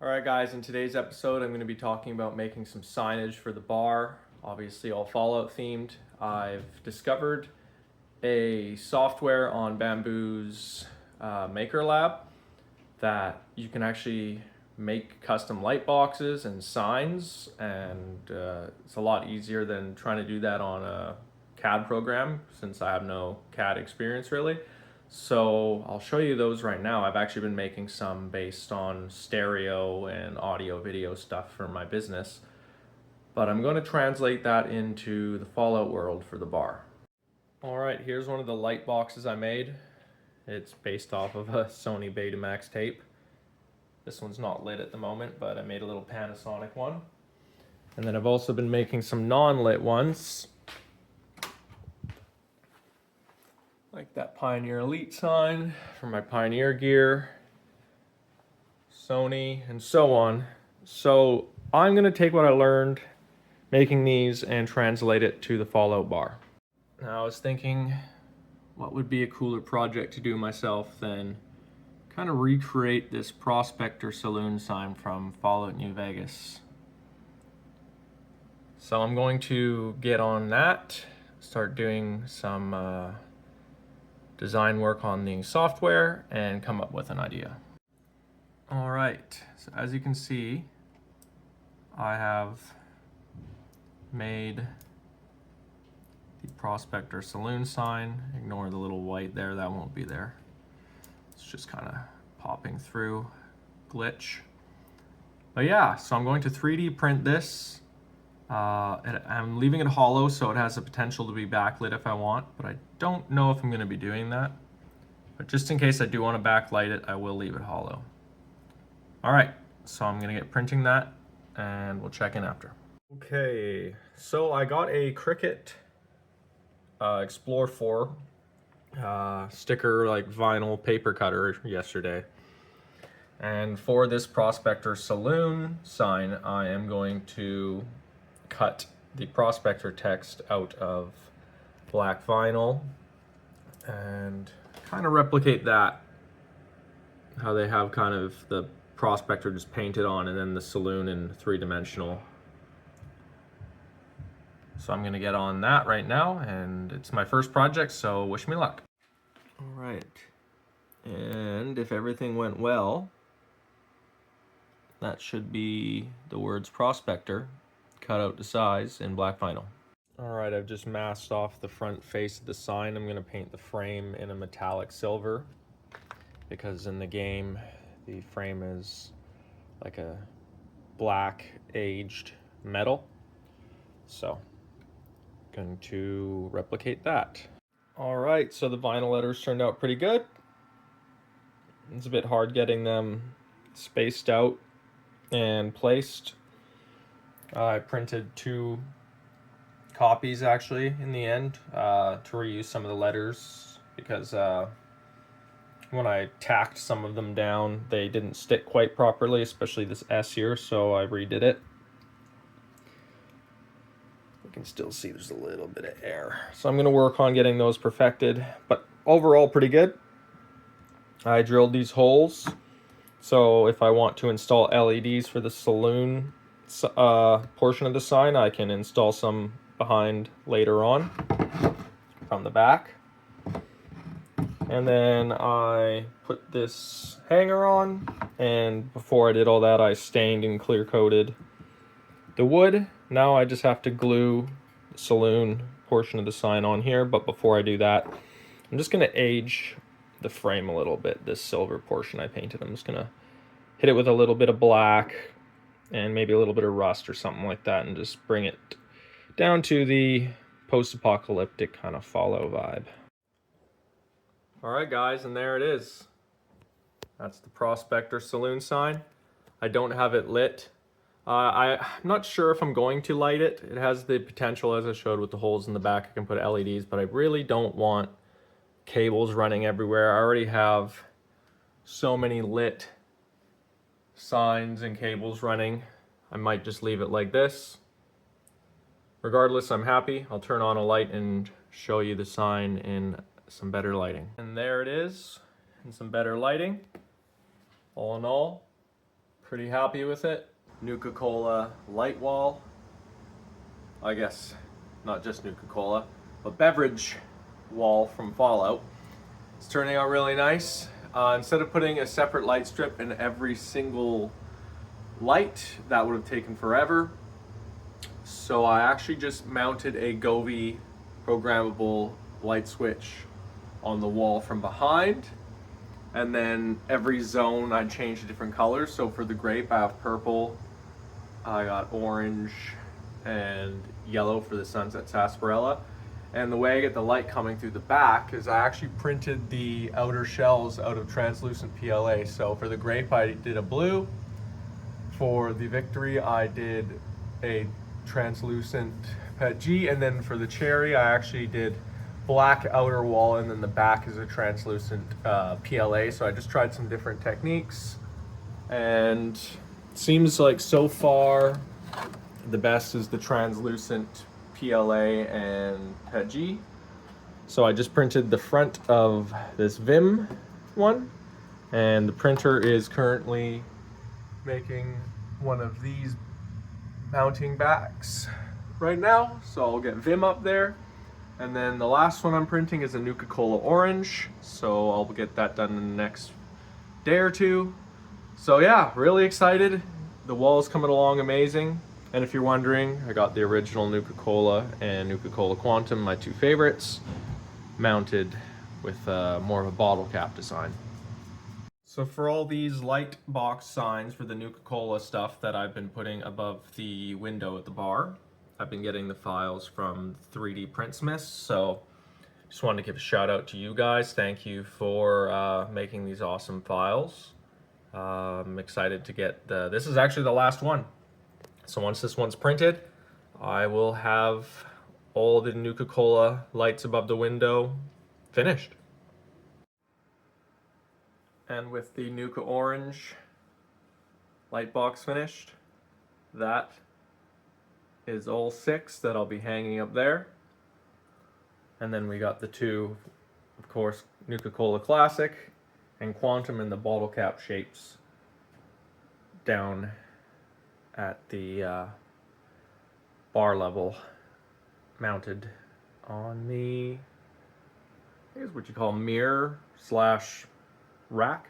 Alright guys, in today's episode I'm going to be talking about making some signage for the bar, obviously all Fallout themed. I've discovered a software on Bamboo's Maker Lab that you can actually make custom light boxes and signs, and it's a lot easier than trying to do that on a CAD program since I have no CAD experience really. So I'll show you those right now. I've actually been making some based on stereo and audio video stuff for my business, but I'm going to translate that into the Fallout world for the bar. All right, here's one of the light boxes I made. It's based off of a Sony Betamax tape. This one's not lit at the moment, but I made a little Panasonic one. And then I've also been making some non-lit ones, like that Pioneer Elite sign for my Pioneer gear, Sony, and so on. So I'm going to take what I learned making these and translate it to the Fallout bar. Now I was thinking, what would be a cooler project to do myself than kind of recreate this Prospector Saloon sign from Fallout New Vegas. So I'm going to get on that, start doing some design work on the software and come up with an idea. All right, so as you can see, I have made the Prospector Saloon sign. Ignore the little white there, that won't be there. It's just kind of popping through, glitch. But yeah, so I'm going to 3D print this. I'm leaving it hollow so it has the potential to be backlit if I want, but I don't know if I'm going to be doing that. But just in case I do want to backlight it, I will leave it hollow. Alright, so I'm going to get printing that and we'll check in after. Okay, so I got a Cricut Explore 4 sticker, like vinyl paper cutter yesterday. And for this Prospector Saloon sign, I am going to cut the Prospector text out of black vinyl and kind of replicate that, how they have kind of the Prospector just painted on and then the Saloon in three-dimensional. So I'm going to get on that right now, and it's my first project, so wish me luck. All right, and if everything went well, that should be the words Prospector cut out to size in black vinyl. All right, I've just masked off the front face of the sign. I'm going to paint the frame in a metallic silver because in the game the frame is like a black aged metal. So going to replicate that. All right, so the vinyl letters turned out pretty good. It's a bit hard getting them spaced out and placed. I printed 2 copies actually in the end to reuse some of the letters because when I tacked some of them down they didn't stick quite properly, especially this S here, so I redid it. You can still see there's a little bit of air, so I'm going to work on getting those perfected, but overall pretty good. I drilled these holes so if I want to install LEDs for the saloon portion of the sign, I can install some behind later on from the back. And then I put this hanger on, and before I did all that I stained and clear coated the wood. Now I just have to glue the saloon portion of the sign on here, but before I do that I'm just going to age the frame a little bit. This silver portion I painted, I'm just going to hit it with a little bit of black and maybe a little bit of rust or something like that, and just bring it down to the post-apocalyptic kind of Fallout vibe. Alright guys, and there it is. That's the Prospector Saloon sign. I don't have it lit. I'm not sure if I'm going to light it. It has the potential, as I showed with the holes in the back, I can put LEDs, but I really don't want cables running everywhere. I already have so many lit signs and cables running. I might just leave it like this. Regardless, I'm happy. I'll turn on a light and show you the sign in some better lighting. And there it is in some better lighting. All in all, Pretty happy with it. Nuka-Cola light wall. I guess not just Nuka-Cola, but beverage wall from Fallout. It's turning out really nice. Instead of putting a separate light strip in every single light, that would have taken forever. So I actually just mounted a Govee programmable light switch on the wall from behind. And then every zone I changed to different colors. So for the grape, I have purple, I got orange, and yellow for the sunset sarsaparilla. And the way I get the light coming through the back is I actually printed the outer shells out of translucent PLA. So for the grape, I did a blue. For the victory, I did a translucent PETG. And then for the cherry, I actually did black outer wall, and then the back is a translucent PLA. So I just tried some different techniques. And it seems like so far, the best is the translucent PLA and PETG. So I just printed the front of this Vim one, and the printer is currently making one of these mounting backs right now. So I'll get Vim up there. And then the last one I'm printing is a Nuka-Cola orange. So I'll get that done in the next day or two. So yeah, really excited. The wall is coming along amazing. And if you're wondering, I got the original Nuka-Cola and Nuka-Cola Quantum, my two favorites, mounted with more of a bottle cap design. So for all these light box signs for the Nuka-Cola stuff that I've been putting above the window at the bar, I've been getting the files from 3D Printsmiths. So just wanted to give a shout out to you guys. Thank you for making these awesome files. I'm excited to get this is actually the last one. So once this one's printed, I will have all the Nuka-Cola lights above the window finished. And with the Nuka Orange light box finished, that is all 6 that I'll be hanging up there. And then we got the two, of course, Nuka-Cola Classic and Quantum in the bottle cap shapes down at the bar level, mounted on the, I guess what you call mirror slash rack.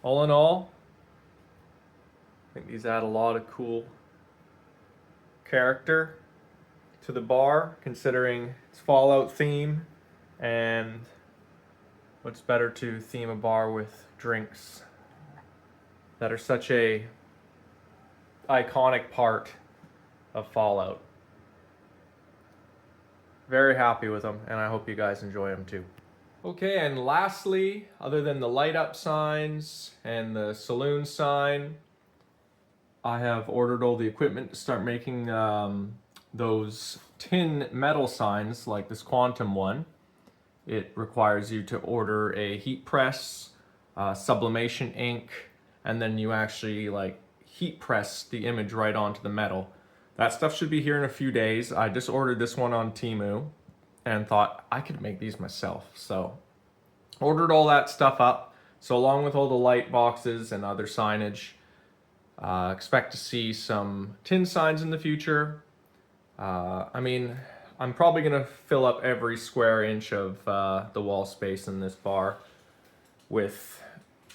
All in all, I think these add a lot of cool character to the bar, considering its Fallout theme, and what's better to theme a bar with drinks that are such a iconic part of Fallout. Very happy with them, and I hope you guys enjoy them too. Okay, and lastly, other than the light up signs and the saloon sign, I have ordered all the equipment to start making those tin metal signs like this Quantum one. It requires you to order a heat press, sublimation ink, and then you actually like heat press the image right onto the metal. That stuff should be here in a few days. I just ordered this one on Temu and thought I could make these myself. So ordered all that stuff up. So along with all the light boxes and other signage, expect to see some tin signs in the future. I mean, I'm probably gonna fill up every square inch of the wall space in this bar with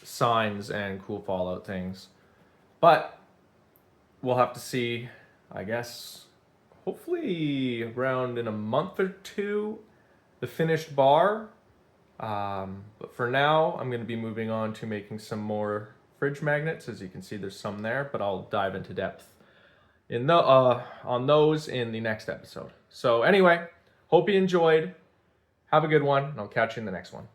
signs and cool Fallout things. But we'll have to see, I guess, hopefully around in a month or two, the finished bar. But for now, I'm gonna be moving on to making some more fridge magnets. As you can see, there's some there, but I'll dive into depth in the on those in the next episode. So anyway, hope you enjoyed. Have a good one, and I'll catch you in the next one.